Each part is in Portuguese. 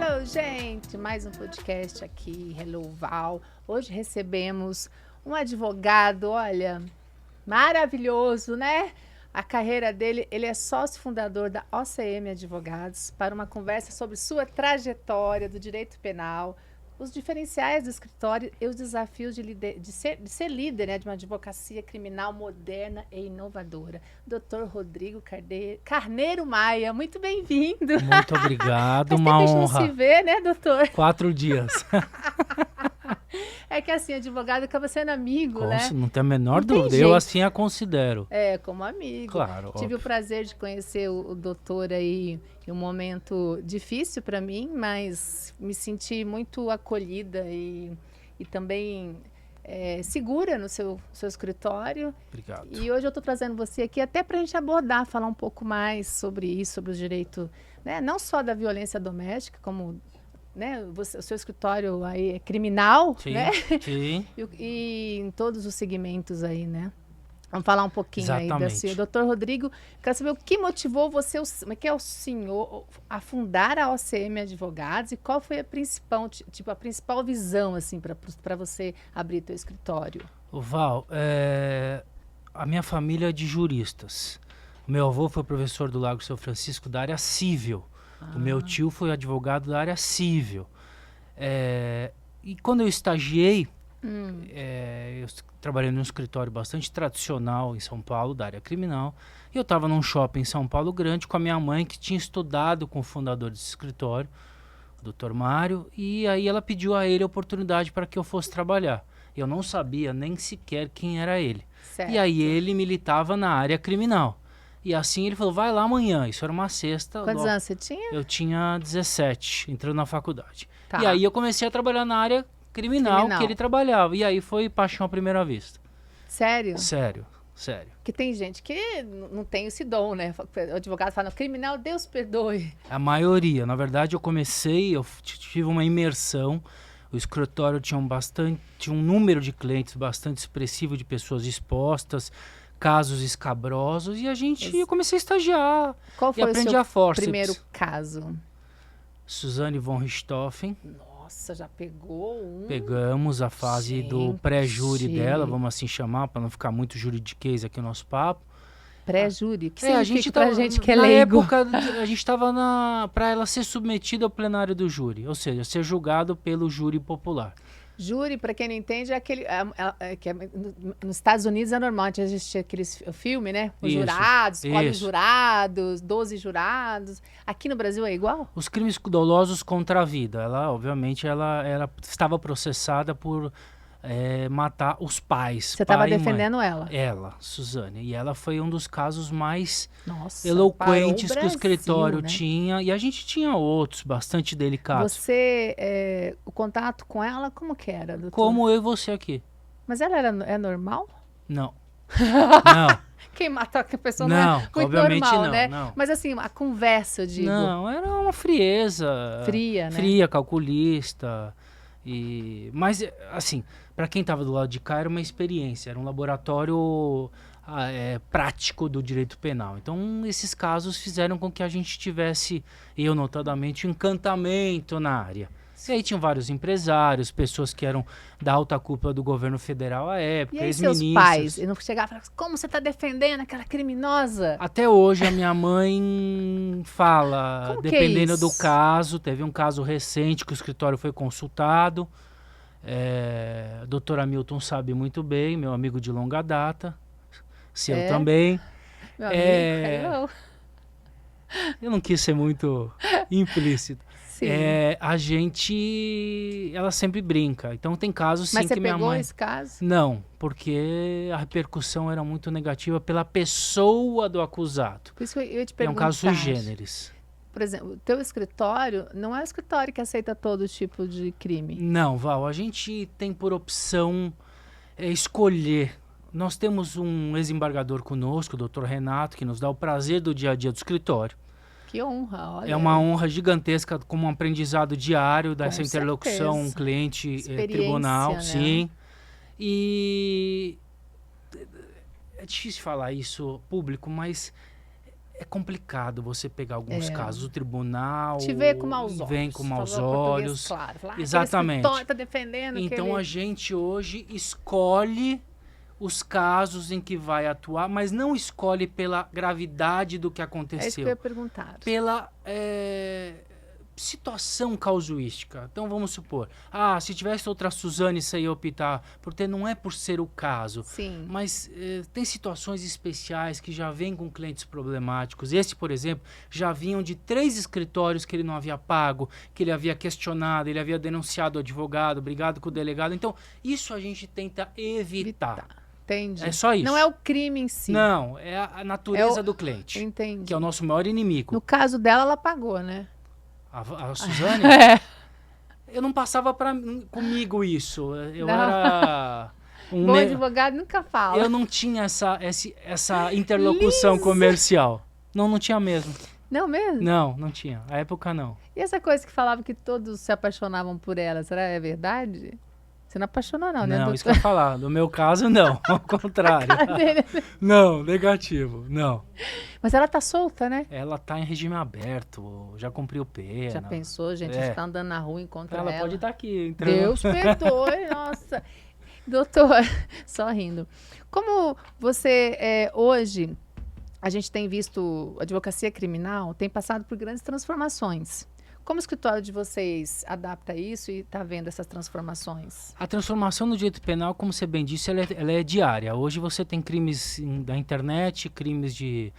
Hello, gente! Mais um podcast aqui, Hello Val. Hoje recebemos um advogado, olha, maravilhoso, né? A carreira dele, ele é sócio fundador da OCM Advogados, para uma conversa sobre sua trajetória do direito penal, os diferenciais do escritório e os desafios de ser líder, né, de uma advocacia criminal moderna e inovadora. Dr. Rodrigo Carneiro Maia, muito bem-vindo. Muito obrigado, Faz uma tempo a gente não honra. se vê, né, doutor? 4 dias. É que assim, advogado acaba sendo amigo, né? Não tem a menor Não tem dúvida. jeito. Eu assim a considero. É, como amigo. Claro, Tive óbvio. o prazer de conhecer o doutor aí em um momento difícil para mim, mas me senti muito acolhida e também segura no seu escritório. Obrigado. E hoje eu estou trazendo você aqui até para a gente abordar, falar um pouco mais sobre isso, sobre os direitos, né? Não só da violência doméstica, como, né, o seu escritório aí é criminal, Sim, né? sim. E em todos os segmentos aí, né? Vamos falar um pouquinho aí Exatamente. desse. Doutor Rodrigo, quero saber o que motivou você, o senhor, a fundar a OCM Advogados e qual foi a principal visão, assim, para você abrir teu escritório? Val, a minha família é de juristas. O meu avô foi professor do Lago São Francisco da área civil. O meu tio foi advogado da área civil. E quando eu estagiei, eu trabalhei num escritório bastante tradicional em São Paulo, da área criminal. E eu estava num shopping em São Paulo grande com a minha mãe, que tinha estudado com o fundador desse escritório, o Dr. Mário. E aí ela pediu a ele a oportunidade para que eu fosse trabalhar. Eu não sabia nem sequer quem era ele. Certo. E aí ele militava na área criminal. E assim ele falou, vai lá amanhã. Isso era uma sexta. Quantos anos você tinha? Eu tinha 17, entrando na faculdade. Tá. E aí eu comecei a trabalhar na área criminal que ele trabalhava. E aí foi paixão à primeira vista. Sério? Sério. Que tem gente que não tem esse dom, né? O advogado fala, criminal, Deus perdoe. A maioria. Na verdade, eu tive uma imersão. O escritório tinha um número de clientes bastante expressivo, de pessoas expostas, casos escabrosos. E eu comecei a estagiar. Qual foi aprendi o seu a forceps. primeiro caso? Suzane von Richthofen. Nossa, já pegou um... Pegamos a fase do pré-júri dela, vamos assim chamar, para não ficar muito juridiquês aqui o nosso papo. Pré-júri? O que significa a gente pra gente que é na leigo? época, a gente estava para ela ser submetida ao plenário do júri, ou seja, ser julgado pelo júri popular. Júri, para quem não entende, é aquele... nos Estados Unidos é normal, antes existia aquele filme, né? Os jurados, escolhe os jurados, 12 jurados. Aqui no Brasil é igual? Os crimes dolosos contra a vida. Ela, obviamente, ela estava processada por matar os pais. Você estava defendendo ela? Ela, Suzane. E ela foi um dos casos mais parou eloquentes o que o Brasil, escritório né? tinha. E a gente tinha outros bastante delicados. O contato com ela, como que era, doutor? Como eu e você aqui. Mas ela é normal? Não. Não. Quem mata a pessoa não é muito obviamente normal, não, né? não. Mas assim, a conversa, eu digo... Não, era uma frieza. Fria, né? Fria, calculista. Mas, assim, para quem estava do lado de cá, era uma experiência. Era um laboratório prático do direito penal. Então, esses casos fizeram com que a gente tivesse, eu notadamente, um encantamento na área. E aí tinham vários empresários, pessoas que eram da alta cúpula do governo federal à época, e aí seus pais? E não chegavam e falavam, como você está defendendo aquela criminosa? Até hoje a minha mãe fala, como dependendo do caso, teve um caso recente que o escritório foi consultado, o doutor Hamilton sabe muito bem, meu amigo de longa data, seu também. Meu amigo, eu não quis ser muito implícito. Sim. Ela sempre brinca. Então tem casos sim que minha mãe... Mas você pegou esse caso? Não, porque a repercussão era muito negativa pela pessoa do acusado. Por isso que eu ia te perguntar. É um caso sui generis. Por exemplo, o teu escritório não é um escritório que aceita todo tipo de crime. Não, Val, a gente tem por opção escolher. Nós temos um ex-embargador conosco, o doutor Renato, que nos dá o prazer do dia a dia do escritório. Que honra, olha. É uma honra gigantesca, como um aprendizado diário dessa interlocução cliente-tribunal, né? sim. E é difícil falar isso público, mas É complicado você pegar alguns casos. O tribunal te vê com maus olhos. Vem com maus Falou português olhos. claro. Fala, Exatamente. Tá defendendo Então a gente hoje escolhe os casos em que vai atuar, mas não escolhe pela gravidade do que aconteceu. É isso que eu ia perguntar. Pela situação causuística. Então vamos supor, se tivesse outra Suzane, você ia optar, porque não é por ser o caso. Sim. Mas tem situações especiais que já vêm com clientes problemáticos. Esse, por exemplo, já vinham de 3 escritórios que ele não havia pago, que ele havia questionado, ele havia denunciado o advogado, brigado com o delegado. Então, isso a gente tenta evitar. Entendi. É só isso. Não é o crime em si. Não, é a natureza do cliente. Entendi. Que é o nosso maior inimigo. No caso dela, ela pagou, né? A Suzane? Eu não passava comigo isso. Eu não. Era Bom advogado nunca fala. Eu não tinha essa interlocução comercial. Não tinha mesmo. Não mesmo? Não tinha. A época não. E essa coisa que falava que todos se apaixonavam por ela, será que é verdade? Você não apaixonou não, né? Não, isso que eu ia falar. No meu caso, não. Ao contrário. Não, negativo. Não. Mas ela tá solta, né? Ela tá em regime aberto. Já cumpriu pena. Já pensou, gente? A gente tá andando na rua e encontra ela. Ela pode estar aqui. Entrando. Deus perdoe, nossa. Doutor, só rindo. Como você, hoje, a gente tem visto, a advocacia criminal tem passado por grandes transformações. Como o escritório de vocês adapta isso e está vendo essas transformações? A transformação no direito penal, como você bem disse, ela é diária. Hoje você tem crimes da internet, crimes de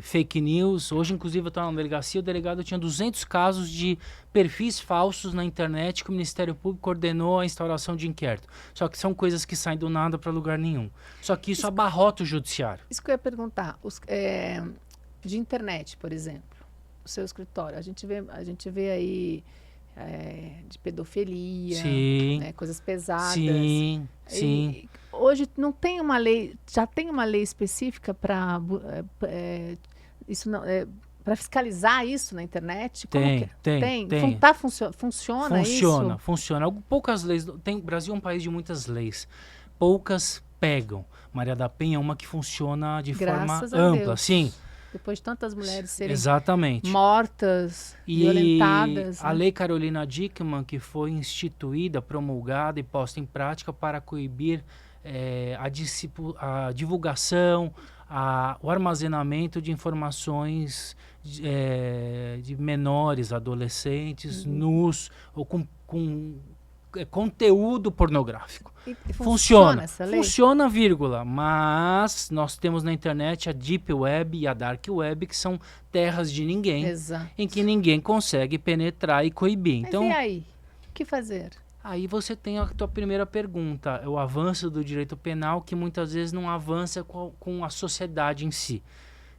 fake news. Hoje, inclusive, eu estava na delegacia, o delegado tinha 200 casos de perfis falsos na internet que o Ministério Público ordenou a instauração de inquérito. Só que são coisas que saem do nada para lugar nenhum. Só que isso abarrota o judiciário. Isso que eu ia perguntar. De internet, por exemplo. O seu escritório, a gente vê aí de pedofilia, né, coisas pesadas. Sim. Hoje não tem uma lei, já tem uma lei específica para isso não para fiscalizar isso na internet? Tem. Funciona isso? Funciona. Poucas leis. O Brasil é um país de muitas leis. Poucas pegam. Maria da Penha é uma que funciona de forma ampla. Sim. Depois de tantas mulheres serem mortas, violentadas. A Lei Carolina Dickmann, que foi instituída, promulgada e posta em prática para coibir a divulgação, o armazenamento de informações de menores, adolescentes, nus, ou com conteúdo pornográfico. E funciona essa lei? Funciona, vírgula, mas nós temos na internet a Deep Web e a Dark Web, que são terras de ninguém, em que ninguém consegue penetrar e coibir. Mas e aí? O que fazer? Aí você tem a tua primeira pergunta, o avanço do direito penal, que muitas vezes não avança com a sociedade em si.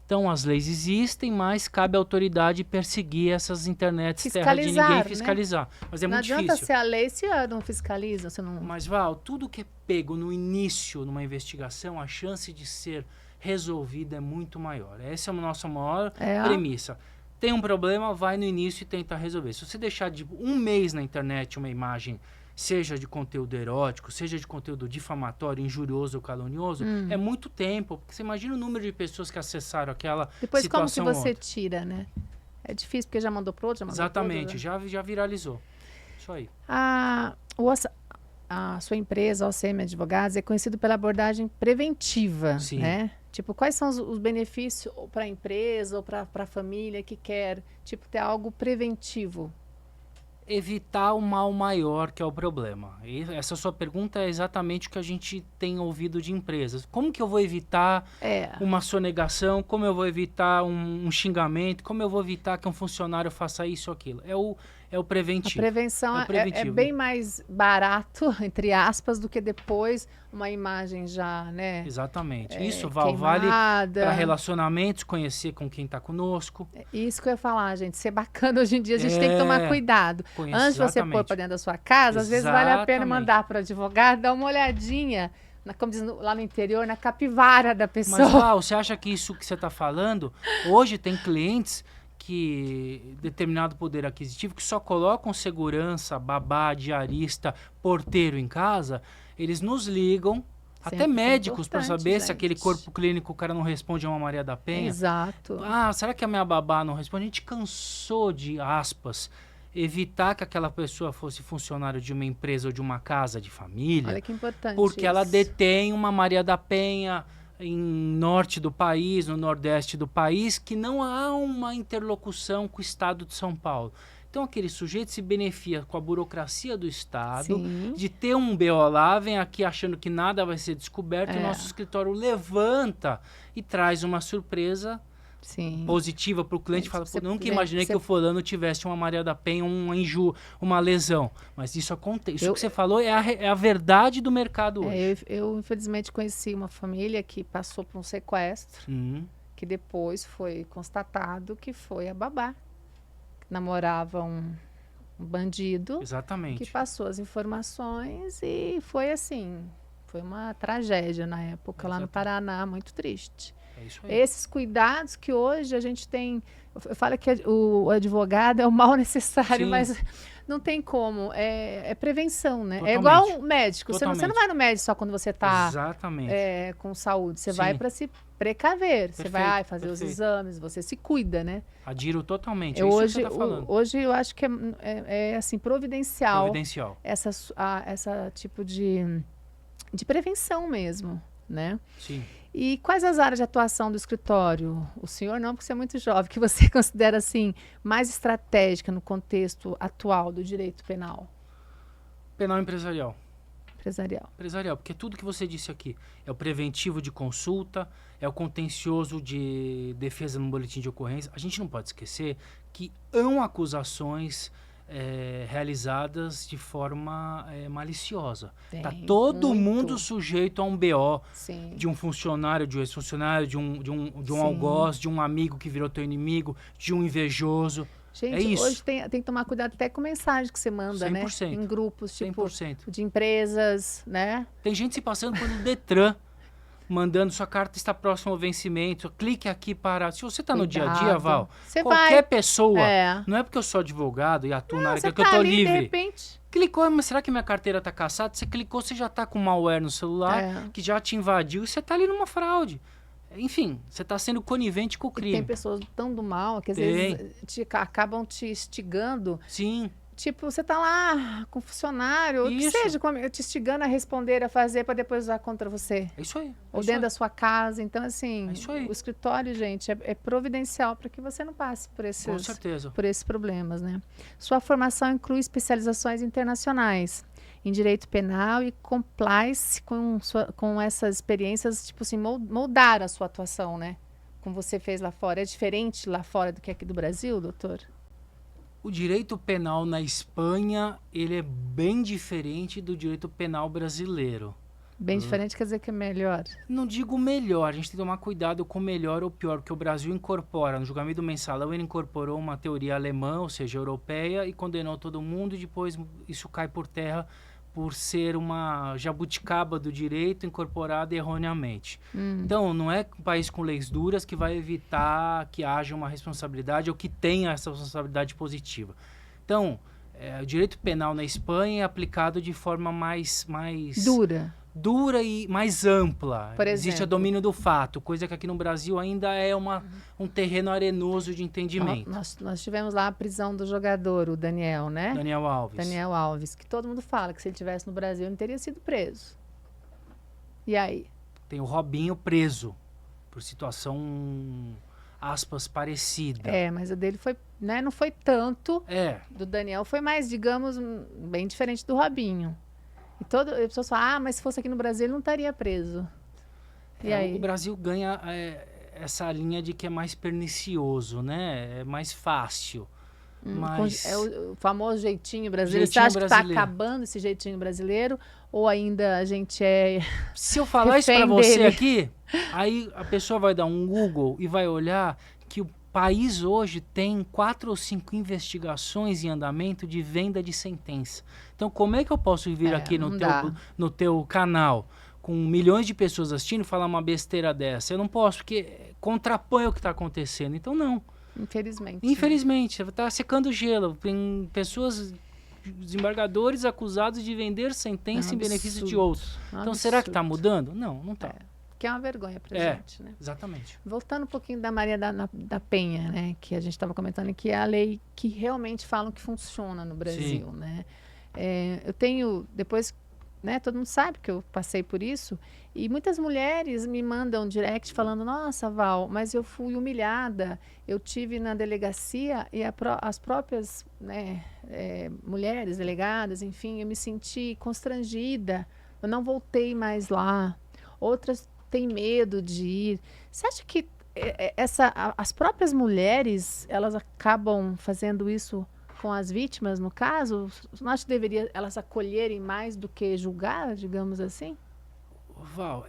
Então, as leis existem, mas cabe à autoridade perseguir essas internets terra de ninguém, fiscalizar. Né? Mas é muito difícil. Não adianta ser a lei se não fiscaliza. Você não... Mas, Val, tudo que é pego no início, numa investigação, a chance de ser resolvida é muito maior. Essa é a nossa maior premissa. Tem um problema, vai no início e tenta resolver. Se você deixar de um mês na internet uma imagem, seja de conteúdo erótico, seja de conteúdo difamatório, injurioso ou calunioso, é muito tempo. Porque você imagina o número de pessoas que acessaram aquela Depois situação. Depois como que você tira, né? É difícil porque já mandou para outro, já mandou Exatamente, pro outro, já viralizou. Isso aí. A sua empresa, a OCM Advogados, é conhecido pela abordagem preventiva, né? Tipo, quais são os benefícios para a empresa ou para a família que quer, ter algo preventivo? Evitar o mal maior, que é o problema. E essa sua pergunta é exatamente o que a gente tem ouvido de empresas. Como que eu vou evitar uma sonegação? Como eu vou evitar um xingamento? Como eu vou evitar que um funcionário faça isso ou aquilo? É o preventivo. A prevenção é bem mais barato, entre aspas, do que depois uma imagem já, né? Exatamente. Isso vale para relacionamentos, conhecer com quem está conosco. Isso que eu ia falar, gente. Ser bacana hoje em dia, a gente tem que tomar cuidado. Antes de você pôr para dentro da sua casa, às vezes vale a pena mandar para o advogado, dar uma olhadinha, como diz lá no interior, na capivara da pessoa. Mas, Val, você acha que isso que você está falando, hoje tem clientes que determinado poder aquisitivo que só colocam segurança, babá, diarista, porteiro em casa, eles nos ligam Até médicos para importante, saber se aquele gente. corpo clínico o cara não responde a uma Maria da Penha. Exato. Ah, será que a minha babá não responde? A gente cansou de, aspas, evitar que aquela pessoa fosse funcionário de uma empresa ou de uma casa de família. Olha que importante porque ela isso. detém uma Maria da Penha em norte do país, no nordeste do país, que não há uma interlocução com o estado de São Paulo. Então aquele sujeito se beneficia com a burocracia do Estado, Sim. de ter um BO lá, vem aqui achando que nada vai ser descoberto, e o nosso escritório levanta e traz uma surpresa Sim. positiva para o cliente. Fala, Você- nunca gente, imaginei você- que o fulano tivesse uma Maria da Penha, uma lesão. Mas isso acontece. Isso Eu- que você falou é a verdade do mercado hoje. Eu, infelizmente, conheci uma família que passou por um sequestro, Uhum. que depois foi constatado que foi a babá. Que namorava um bandido, que Exatamente. passou as informações e foi assim. Foi uma tragédia na época, lá no Exatamente. Paraná, muito triste. É isso aí. Esses cuidados que hoje a gente tem. Eu falo que o advogado é o mal necessário, Sim. mas não tem como. É prevenção, né? É Totalmente. igual o médico. Você não Totalmente. vai no médico só quando você está Exatamente. com saúde. Você Sim. vai para se precaver. Você Perfeito, vai fazer os perfeito. exames, você se cuida, né? Adiro totalmente. É isso que você está falando. Hoje eu acho que é assim, providencial Providencial. essa tipo de prevenção mesmo, né? Sim. E quais as áreas de atuação do escritório? O senhor não, porque você é muito jovem, que você considera assim mais estratégica no contexto atual do direito penal Penal empresarial. empresarial? Empresarial, porque tudo que você disse aqui é o preventivo de consulta, é o contencioso de defesa no boletim de ocorrência. A gente não pode esquecer que há acusações realizadas de forma maliciosa. Está Tem, todo muito. mundo sujeito a um BO Sim. de um funcionário, de um ex-funcionário, de um Sim. algoz, de um amigo que virou teu inimigo, de um invejoso. Gente, É isso. hoje tem que tomar cuidado até com mensagens que você manda, 100%. né? Em grupos, tipo, 100%. de empresas, né? Tem gente se passando pelo Detran, mandando sua carta está próxima ao vencimento, clique aqui para... Se você está no dia a dia, Cuidado. Val, Você qualquer vai. pessoa, É. não é porque eu sou advogado e atuo na área Você que eu tá estou ali, de livre. repente. Clicou, mas será que minha carteira está caçada? Você clicou, você já está com malware no celular, É. que já te invadiu e você está ali numa fraude. Enfim, você está sendo conivente com o E tem crime. pessoas tão do mal que às Tem. vezes acabam te instigando. Sim, Tipo, você tá lá com funcionário, ou que Isso. seja, te instigando a responder, a fazer, para depois usar contra você. é isso aí. é Ou isso dentro aí. da sua casa. Então, assim, É isso aí. o escritório, gente, é providencial para que você não passe por Com esses, certeza. por esses problemas, né? Sua formação inclui especializações internacionais em direito penal e compliance com essas experiências, tipo assim, moldar a sua atuação, né? Como você fez lá fora. É diferente lá fora do que aqui do Brasil, doutor? O direito penal na Espanha, ele é bem diferente do direito penal brasileiro. Bem diferente quer dizer que é melhor. Não digo melhor, a gente tem que tomar cuidado com melhor ou pior, porque o Brasil incorpora, no julgamento do mensalão, ele incorporou uma teoria alemã, ou seja, europeia, e condenou todo mundo, e depois isso cai por terra por ser uma jabuticaba do direito incorporada erroneamente. Então, não é um país com leis duras que vai evitar que haja uma responsabilidade ou que tenha essa responsabilidade positiva. Então, o direito penal na Espanha é aplicado de forma mais dura e mais ampla. Por Existe exemplo? o domínio do fato, coisa que aqui no Brasil ainda é um terreno arenoso de entendimento. Nós tivemos lá a prisão do jogador, o Daniel, né? Daniel Alves. Daniel Alves, que todo mundo fala que se ele tivesse no Brasil, ele não teria sido preso. E aí? Tem o Robinho preso por situação, aspas, parecida. Mas o dele foi, né? Não foi tanto. É, Do Daniel foi mais, digamos, bem diferente do Robinho. E as pessoas falam, mas se fosse aqui no Brasil, ele não estaria preso. E aí? o Brasil ganha essa linha de que é mais pernicioso, né? É mais fácil. Mas É o famoso jeitinho brasileiro. Jeitinho Você acha que está brasileiro. acabando esse jeitinho brasileiro? Ou ainda a gente é... se eu falar isso refém pra você dele. aqui, aí a pessoa vai dar um Google e vai olhar que o país hoje tem 4 ou 5 investigações em andamento de venda de sentença. Então, como é que eu posso vir aqui não dá. no teu canal com milhões de pessoas assistindo e falar uma besteira dessa? Eu não posso, porque contrapõe o que está acontecendo. Então, não. Infelizmente. Infelizmente, você está secando gelo. Tem pessoas desembargadores acusados de vender sentença É um em benefício de absurdo. outros. Então, será que está mudando? Não, não está. Que é uma vergonha pra gente, né? Exatamente. Voltando um pouquinho da Maria da Penha, né? Que a gente estava comentando, que é a lei que realmente falam que funciona no Brasil, Sim. né? Eu tenho, depois, né? Todo mundo sabe que eu passei por isso. E muitas mulheres me mandam direct falando, nossa, Val, mas eu fui humilhada. Eu tive na delegacia e as próprias, né, mulheres delegadas, enfim, eu me senti constrangida. Eu não voltei mais lá. Outras têm medo de ir. Você acha que as próprias mulheres, elas acabam fazendo isso com as vítimas, no caso? Você não acha que deveria elas acolherem mais do que julgar, digamos assim? Val,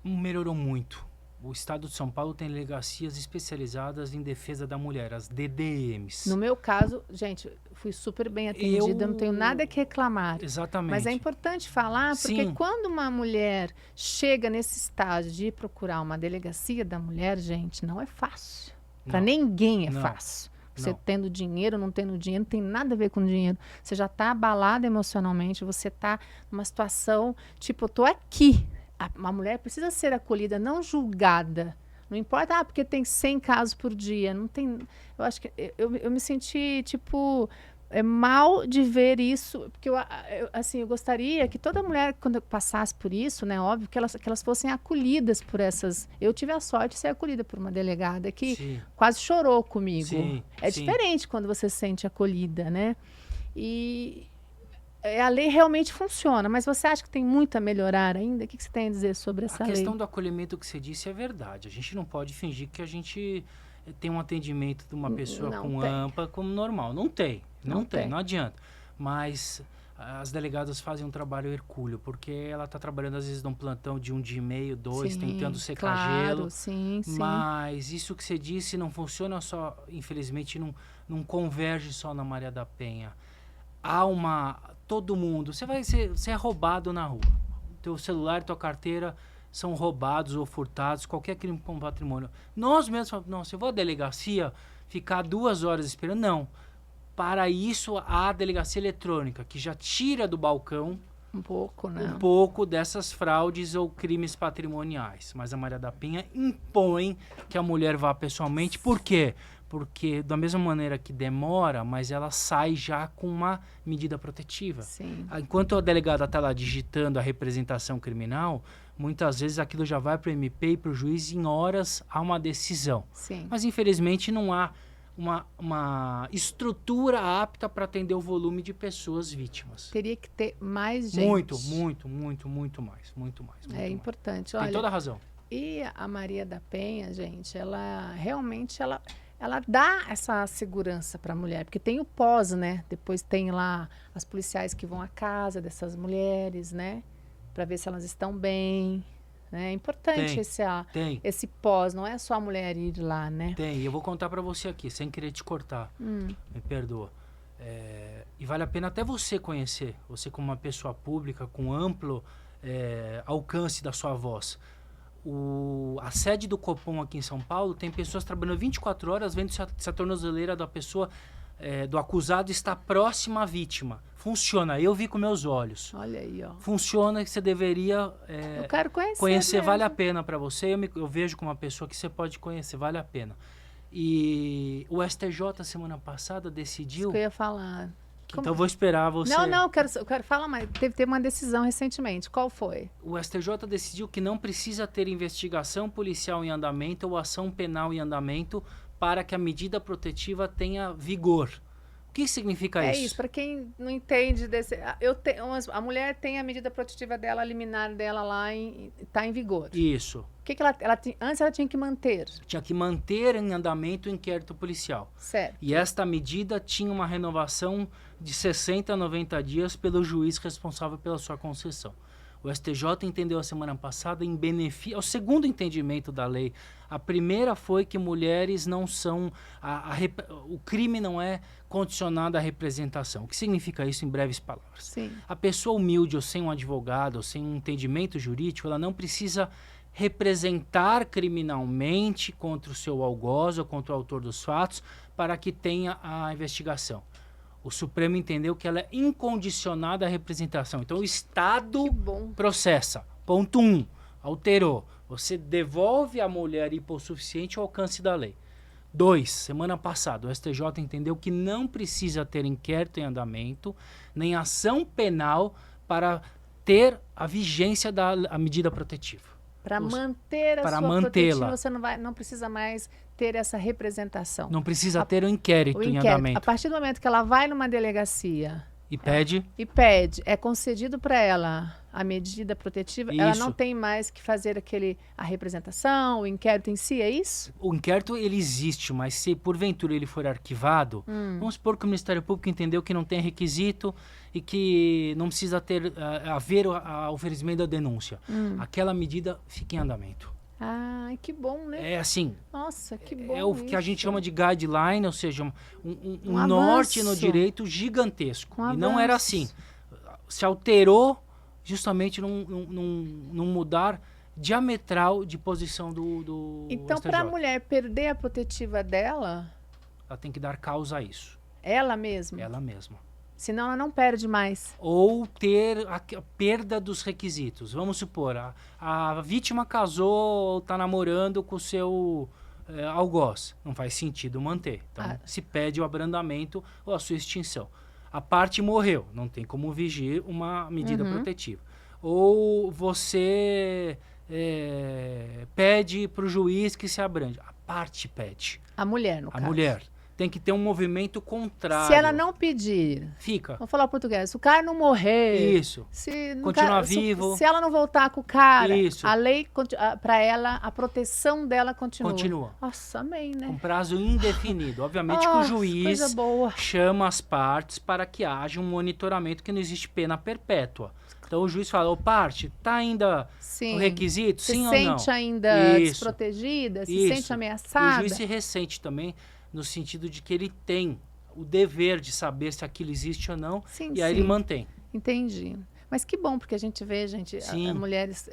melhorou muito. O Estado de São Paulo tem delegacias especializadas em defesa da mulher, as DDMs. No meu caso, gente, fui super bem atendida, eu não tenho nada que reclamar. Exatamente. Mas é importante falar, porque Sim. quando uma mulher chega nesse estágio de ir procurar uma delegacia da mulher, gente, não é fácil. Para ninguém é fácil. Você tendo dinheiro, não tendo dinheiro, não tem nada a ver com dinheiro. Você já está abalada emocionalmente, você está numa situação, tipo, eu tô aqui. Uma mulher precisa ser acolhida, não julgada. Não importa, porque tem 100 casos por dia. Não tem. Eu acho que eu me senti, tipo, mal de ver isso. Porque eu gostaria que toda mulher, quando passasse por isso, né, óbvio, que elas fossem acolhidas por essas. Eu tive a sorte de ser acolhida por uma delegada que quase chorou comigo. Sim, diferente quando você se sente acolhida, né? E a lei realmente funciona, mas você acha que tem muito a melhorar ainda? O que você tem a dizer sobre essa lei? A questão do acolhimento que você disse é verdade. A gente não pode fingir que a gente tem um atendimento de uma pessoa com AMPA como normal. Não tem, não adianta. Mas as delegadas fazem um trabalho hercúleo, porque ela está trabalhando às vezes num plantão de 1 dia e meio, 2, tentando secar gelo. Sim. Mas isso que você disse não funciona só, infelizmente, não converge só na Maria da Penha. Todo mundo, você é roubado na rua. Teu celular e tua carteira são roubados ou furtados, qualquer crime com patrimônio. Nós mesmos falamos, não, se eu vou à delegacia, ficar 2 horas esperando, não. Para isso, há a delegacia eletrônica, que já tira do balcão um pouco dessas fraudes ou crimes patrimoniais. Mas a Maria da Penha impõe que a mulher vá pessoalmente. Por quê? Porque da mesma maneira que demora, mas ela sai já com uma medida protetiva. Sim. Enquanto a delegada está lá digitando a representação criminal, muitas vezes aquilo já vai para o MP e para o juiz, em horas há uma decisão. Sim. Mas infelizmente não há uma estrutura apta para atender o volume de pessoas vítimas. Teria que ter mais gente. Muito mais. Importante. Tem toda a razão. E a Maria da Penha, gente, ela realmente ela dá essa segurança para a mulher, porque tem o pós, né? Depois tem lá as policiais que vão à casa dessas mulheres, né? Para ver se elas estão bem. É importante esse pós, não é só a mulher ir lá, né? Tem, eu vou contar para você aqui, sem querer te cortar, me perdoa. E vale a pena até você conhecer, você como uma pessoa pública, com amplo alcance da sua voz. A sede do Copom aqui em São Paulo tem pessoas trabalhando 24 horas vendo se a tornozeleira da pessoa, do acusado, está próxima à vítima. Funciona, eu vi com meus olhos. Olha aí, ó. Funciona, que você deveria eu quero conhecer vale a pena para você. Eu vejo como uma pessoa que você pode conhecer, vale a pena. E o STJ, semana passada, decidiu... Isso que eu ia falar. Então vou esperar você... Não, eu quero falar mais. Teve uma decisão recentemente. Qual foi? O STJ decidiu que não precisa ter investigação policial em andamento ou ação penal em andamento para que a medida protetiva tenha vigor. O que significa isso? É isso, para quem não entende, a mulher tem a medida protetiva dela, a liminar dela lá, está em vigor. Isso. O que antes ela tinha que manter? Tinha que manter em andamento o inquérito policial. Certo. E esta medida tinha uma renovação de 60 a 90 dias pelo juiz responsável pela sua concessão. O STJ entendeu a semana passada em benefício... É o segundo entendimento da lei. A primeira foi que mulheres não são... o crime não é condicionado à representação. O que significa isso em breves palavras? Sim. A pessoa humilde ou sem um advogado ou sem um entendimento jurídico, ela não precisa representar criminalmente contra o seu algoz ou contra o autor dos fatos para que tenha a investigação. O Supremo entendeu que ela é incondicionada à representação. Então o Estado Que bom. processa. Ponto 1. Alterou. Você devolve à mulher hipossuficiente o alcance da lei. 2. Semana passada, o STJ entendeu que não precisa ter inquérito em andamento, nem ação penal para ter a vigência da medida protetiva. Para manter a para sua mantê-la. protetiva, você não precisa mais ter essa representação. Não precisa ter o inquérito em A andamento. partir do momento que ela vai numa delegacia E pede. é concedido para ela a medida protetiva, ela Isso. não tem mais que fazer a representação, o inquérito em si, é isso? O inquérito ele existe, mas se porventura ele for arquivado, vamos supor que o Ministério Público entendeu que não tem requisito e que não precisa haver o oferecimento da denúncia. Aquela medida fica em andamento. Ah, que bom, né? É assim, Nossa, que bom. é o que a gente isso. chama de guideline, ou seja, um Um norte no avanço. direito gigantesco. Um E não era avanço. assim. Se alterou justamente num mudar diametral de posição do Então, STJ. para a mulher perder a protetiva dela, Ela tem que dar causa a isso, ela mesma, ela mesma. senão ela não perde mais. Ou ter a perda dos requisitos. Vamos supor, a vítima casou ou está namorando com o seu algoz. Não faz sentido manter. Então, se pede o abrandamento ou a sua extinção. A parte morreu, não tem como vigir uma medida protetiva. Ou você pede para o juiz que se abrande. A parte pede. A mulher, no A caso. mulher. Tem que ter um movimento contrário. Se ela não pedir, Fica. vamos falar português, se o cara não morrer, Isso. se no Continua ca- se- vivo. se ela não voltar com o cara, Isso. a lei, para ela, a proteção dela continua. Continua. Nossa, amém, né? Com prazo indefinido. Obviamente que o Nossa, juiz coisa boa. chama as partes para que haja um monitoramento, que não existe pena perpétua. Então o juiz fala, ô parte, tá ainda Sim. o requisito? Se Sim ou não? sente ainda Isso. desprotegida, se Isso. sente E o ameaçada. juiz se ressente também, no sentido de que ele tem o dever de saber se aquilo existe ou não, Sim, e aí sim. ele mantém. Entendi. Mas que bom, porque a gente vê, gente, Sim. mulheres,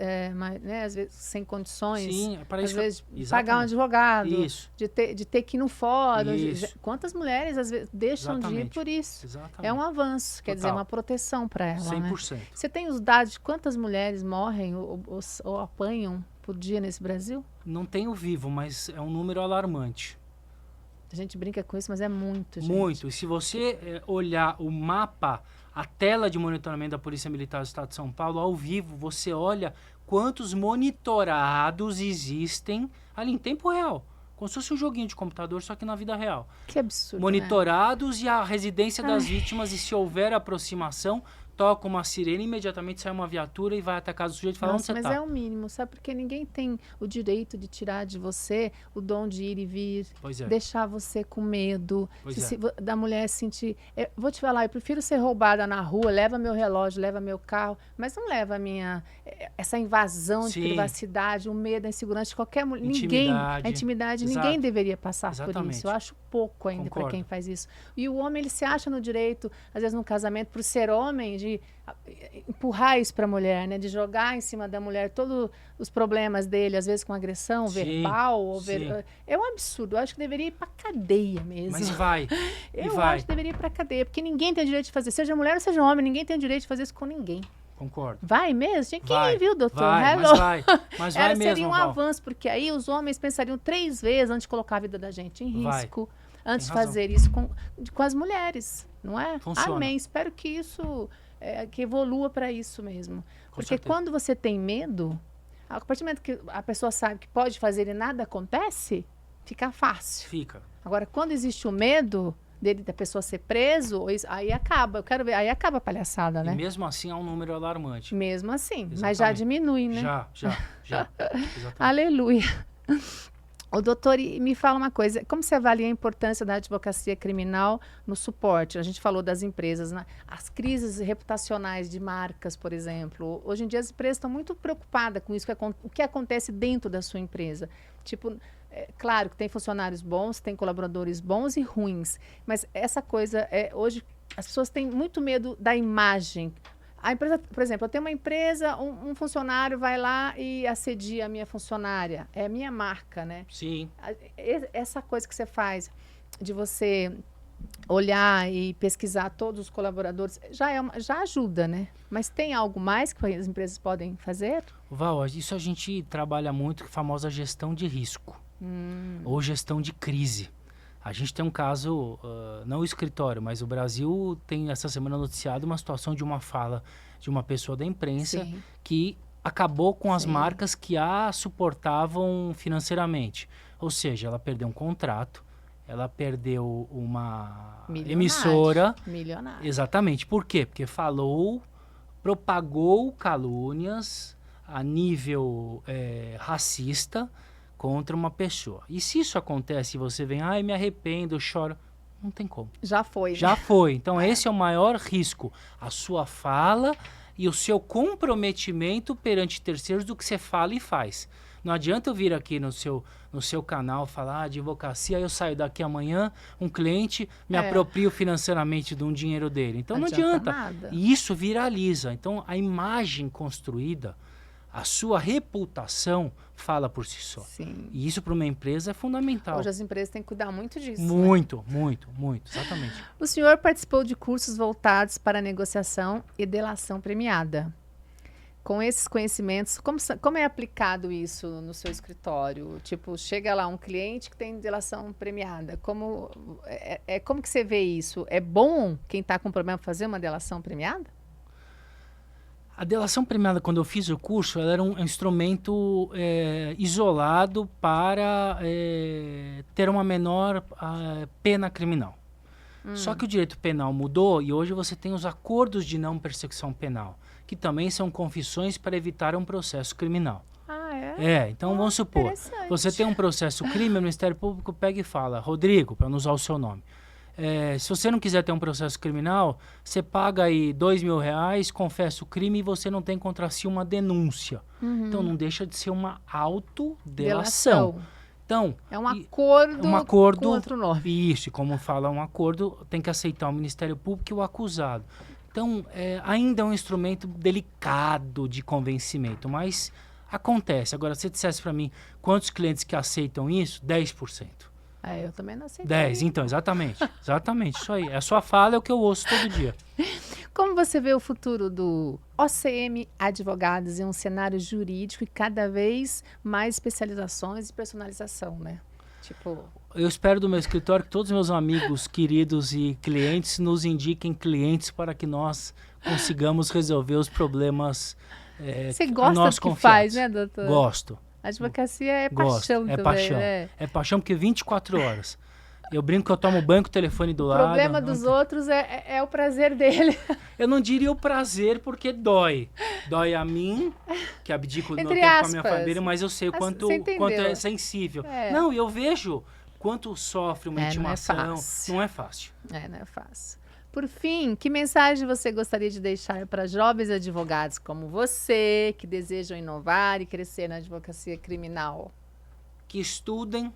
né, às vezes, sem condições. Sim, é para Às isso. vezes, Exatamente. pagar um advogado, Isso. de ter que ir no fórum. Isso. Quantas mulheres, às vezes, deixam de ir Exatamente. por isso? Exatamente. É um avanço, quer dizer, Total. uma proteção para ela, né? 100%. Você tem os dados de quantas mulheres morrem ou apanham por dia nesse Brasil? Não tenho vivo, mas é um número alarmante. A gente brinca com isso, mas é muito, gente. Muito. E se você olhar o mapa, a tela de monitoramento da Polícia Militar do Estado de São Paulo, ao vivo, você olha quantos monitorados existem ali em tempo real. Como se fosse um joguinho de computador, só que na vida real. Que absurdo, né? Monitorados e a residência das vítimas, e se houver aproximação, toca uma sirene, imediatamente sai uma viatura e vai até a casa do sujeito e fala, onde Nossa, você mas tá? é o mínimo, sabe? Porque ninguém tem o direito de tirar de você o dom de ir e vir, Pois é. deixar você com medo, Pois da mulher sentir. Vou te falar, eu prefiro ser roubada na rua, leva meu relógio, leva meu carro, mas não leva essa invasão de Sim. privacidade, o medo, a insegurança de qualquer mulher. Ninguém, Intimidade. a intimidade, Exato. ninguém deveria passar por Exatamente. isso. Eu acho pouco ainda para Concordo. quem faz isso. E o homem, ele se acha no direito, às vezes no casamento, por ser homem, de empurrar isso para a mulher, né? De jogar em cima da mulher todos os problemas dele, às vezes com agressão Sim, verbal. sim. É um absurdo. Eu acho que deveria ir para cadeia mesmo. Mas vai. E Eu vai. acho que deveria ir para cadeia, porque ninguém tem o direito de fazer, seja mulher ou seja homem, ninguém tem o direito de fazer isso com ninguém. Concordo. Vai mesmo? Tinha que Vai, ir, viu, doutor? vai, Hello. mas vai. Mas vai mesmo, Seria um Val. avanço, porque aí os homens pensariam 3 vezes antes de colocar a vida da gente em Vai. risco, antes de razão. fazer isso com as mulheres, não é? Funciona. Amém. Espero que isso que evolua para isso mesmo. Com Porque certeza. quando você tem medo, a partir do momento que a pessoa sabe que pode fazer e nada acontece, fica fácil. Fica. Agora, quando existe o medo da pessoa ser preso, aí acaba. Eu quero ver, aí acaba a palhaçada, E né? mesmo assim é um número alarmante. Mesmo assim. Mas Exatamente. já diminui, né? Já. Exatamente. Aleluia. O doutor, e me fala uma coisa, como você avalia a importância da advocacia criminal no suporte? A gente falou das empresas, né? As crises reputacionais de marcas, por exemplo. Hoje em dia as empresas estão muito preocupadas com isso, o que acontece dentro da sua empresa. Tipo, claro que tem funcionários bons, tem colaboradores bons e ruins, mas essa coisa, hoje as pessoas têm muito medo da imagem. A empresa, por exemplo, eu tenho uma empresa, um funcionário vai lá e assedia a minha funcionária. É a minha marca, né? Sim. Essa coisa que você faz de você olhar e pesquisar todos os colaboradores já ajuda, né? Mas tem algo mais que as empresas podem fazer? Val, isso a gente trabalha muito, a famosa gestão de risco ou gestão de crise. A gente tem um caso, não o escritório, mas o Brasil tem essa semana noticiado uma situação de uma fala de uma pessoa da imprensa Sim. que acabou com as Sim. marcas que a suportavam financeiramente. Ou seja, ela perdeu um contrato, ela perdeu uma emissora. Milionário. Exatamente. Por quê? Porque propagou calúnias a nível racista contra uma pessoa. E se isso acontece e você vem, ai, me arrependo, eu choro, não tem como. Já foi. Já foi. Então esse é o maior risco. A sua fala e o seu comprometimento perante terceiros do que você fala e faz. Não adianta eu vir aqui no seu canal falar advocacia, aí eu saio daqui amanhã, um cliente me aproprio financeiramente de um dinheiro dele. Então não adianta. Nada. E isso viraliza. Então a imagem construída, a sua reputação fala por si só. Sim. E isso para uma empresa é fundamental. Hoje as empresas têm que cuidar muito disso. Muito, muito, exatamente. O senhor participou de cursos voltados para negociação e delação premiada. Com esses conhecimentos, como é aplicado isso no seu escritório? Tipo, chega lá um cliente que tem delação premiada. Como que você vê isso? É bom quem está com problema fazer uma delação premiada? A delação premiada, quando eu fiz o curso, ela era um instrumento isolado para ter uma menor pena criminal. Só que o direito penal mudou e hoje você tem os acordos de não persecução penal, que também são confissões para evitar um processo criminal. Ah, é? Então vamos supor, você tem um processo crime, o Ministério Público pega e fala, Rodrigo, para não usar o seu nome, se você não quiser ter um processo criminal, você paga aí R$2.000, confessa o crime e você não tem contra si uma denúncia. Então não deixa de ser uma autodelação. Então, é um acordo com outro nome. Isso, e como fala um acordo, tem que aceitar o Ministério Público e o acusado. Então, ainda é um instrumento delicado de convencimento, mas acontece. Agora, se você dissesse para mim quantos clientes que aceitam isso, 10%. Eu também não aceito. 10, então, exatamente, isso aí. A sua fala é o que eu ouço todo dia. Como você vê o futuro do OCM Advogados em um cenário jurídico e cada vez mais especializações e personalização, né? Eu espero do meu escritório que todos os meus amigos queridos e clientes nos indiquem clientes para que nós consigamos resolver os problemas Você gosta do que faz, né, doutor? Gosto. A advocacia é paixão também, paixão. Né? É paixão porque 24 horas. Eu brinco que eu tomo banho com o telefone do lado. O problema dos outros é o prazer dele. Eu não diria o prazer porque dói. Dói a mim, que abdico do meu tempo com a minha família, mas eu sei o quanto é sensível. Não, eu vejo quanto sofre uma intimação. Não é fácil. Não é fácil. Por fim, que mensagem você gostaria de deixar para jovens advogados como você, que desejam inovar e crescer na advocacia criminal? Que estudem,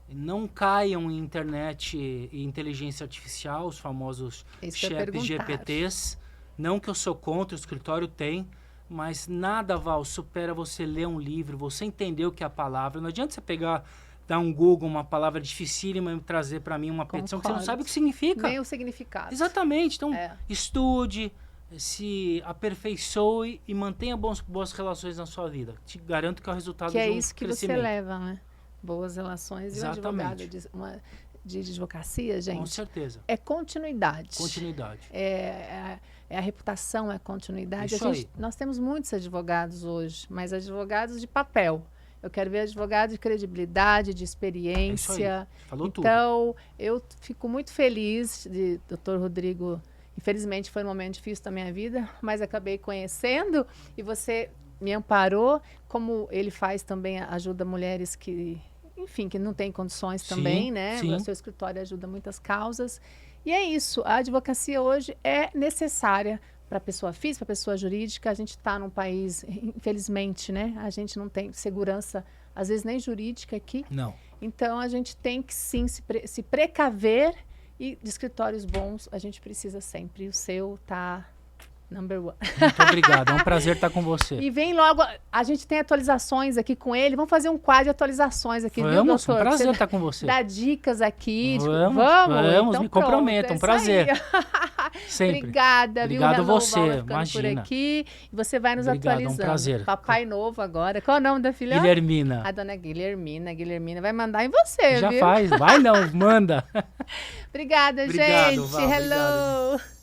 não caiam em internet e inteligência artificial, os famosos chats GPTs. Não que eu sou contra, o escritório tem, mas nada, Val, supera você ler um livro, você entender o que é a palavra. Não adianta você dar um Google, uma palavra dificílima e trazer para mim uma petição que você não sabe o que significa. Nem o significado. Exatamente. Então, estude, se aperfeiçoe e mantenha boas relações na sua vida. Te garanto que é o resultado de um crescimento. Que é isso que você leva, né? Boas relações. Exatamente. E um advogado de advocacia, gente... Com certeza. É continuidade. Continuidade. É a reputação, é a continuidade. Isso aí. Nós temos muitos advogados hoje, mas advogados de papel. Eu quero ver advogado de credibilidade, de experiência. Isso aí. Falou tudo. Então, eu fico muito feliz de Dr. Rodrigo. Infelizmente, foi um momento difícil da minha vida, mas acabei conhecendo e você me amparou. Como ele faz também, ajuda mulheres que, enfim, que não têm condições também, né? Sim. O seu escritório ajuda muitas causas. E é isso. A advocacia hoje é necessária para a pessoa física, para a pessoa jurídica. A gente está num país, infelizmente, né? A gente não tem segurança, às vezes nem jurídica aqui. Não. Então, a gente tem que, sim, se precaver e de escritórios bons a gente precisa sempre. E o seu está Number one. Muito obrigado, é um prazer estar com você. E vem logo, a gente tem atualizações aqui com ele. Vamos fazer um quadro de atualizações aqui, viu, Vamos, doutor? um prazer estar com você. Dá dicas aqui. Vamos, então me pronto, comprometo, é um prazer. isso aí. Sempre. Obrigada, Obrigado viu? você, Hello, Val, ficando imagina. por aqui. E você vai nos Obrigado, atualizando. é um prazer. Papai novo agora. Qual é o nome da filha? Guilhermina. A dona Guilhermina. Guilhermina vai mandar em você, Já viu? faz, vai não, manda. Obrigada, Obrigado, gente. Val, Hello. obrigado.